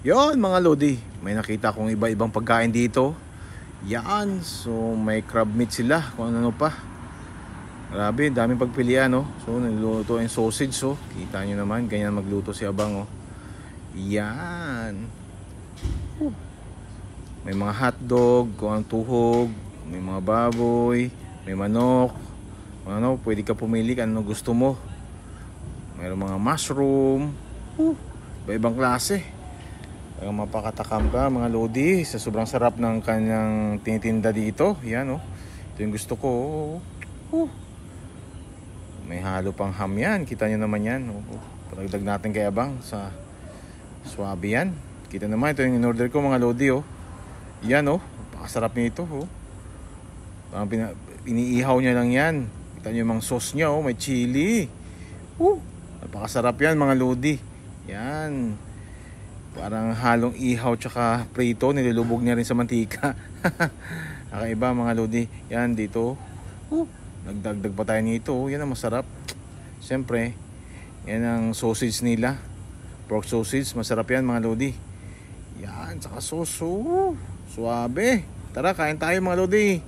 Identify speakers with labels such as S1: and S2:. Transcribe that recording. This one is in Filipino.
S1: Yon mga lodi, may nakita kong iba-ibang pagkain dito. Yan, so may crab meat sila, kung ano pa. Grabe, daming pagpilian, no? So niluluto yung sausage, so kita nyo naman, ganyan magluto si Abang, oh. Yan. May mga hotdog, kung anong tuhog, may mga baboy, may manok. Ano, pwede ka pumili kung ano gusto mo. Mayroong mga mushroom, iba-ibang klase. Kaya mapakatakam ka mga lodi sa sobrang sarap ng kanyang tinitinda dito. Yan, oh. Ito yung gusto ko. May halo pang ham yan. Kita nyo naman yan. Palagdag natin kay Abang sa swabe yan. Kita naman ito yung in-order ko mga lodi, oh. Yan, oh. Napakasarap nito, oh. Iniihaw niya lang yan. Kita nyo yung mga sauce niya, oh. May chili. Napakasarap yan mga lodi. Yan. Parang halong ihaw tsaka prito. Nilulubog niya rin sa mantika. Kakaiba mga lodi. Yan dito. Nagdagdag pa tayo nito. Yan ang masarap. Siyempre, yan ang sausage nila. Pork sausage. Masarap yan mga lodi. Yan. Tsaka sauce. Suabe. Tara, kain tayo mga lodi.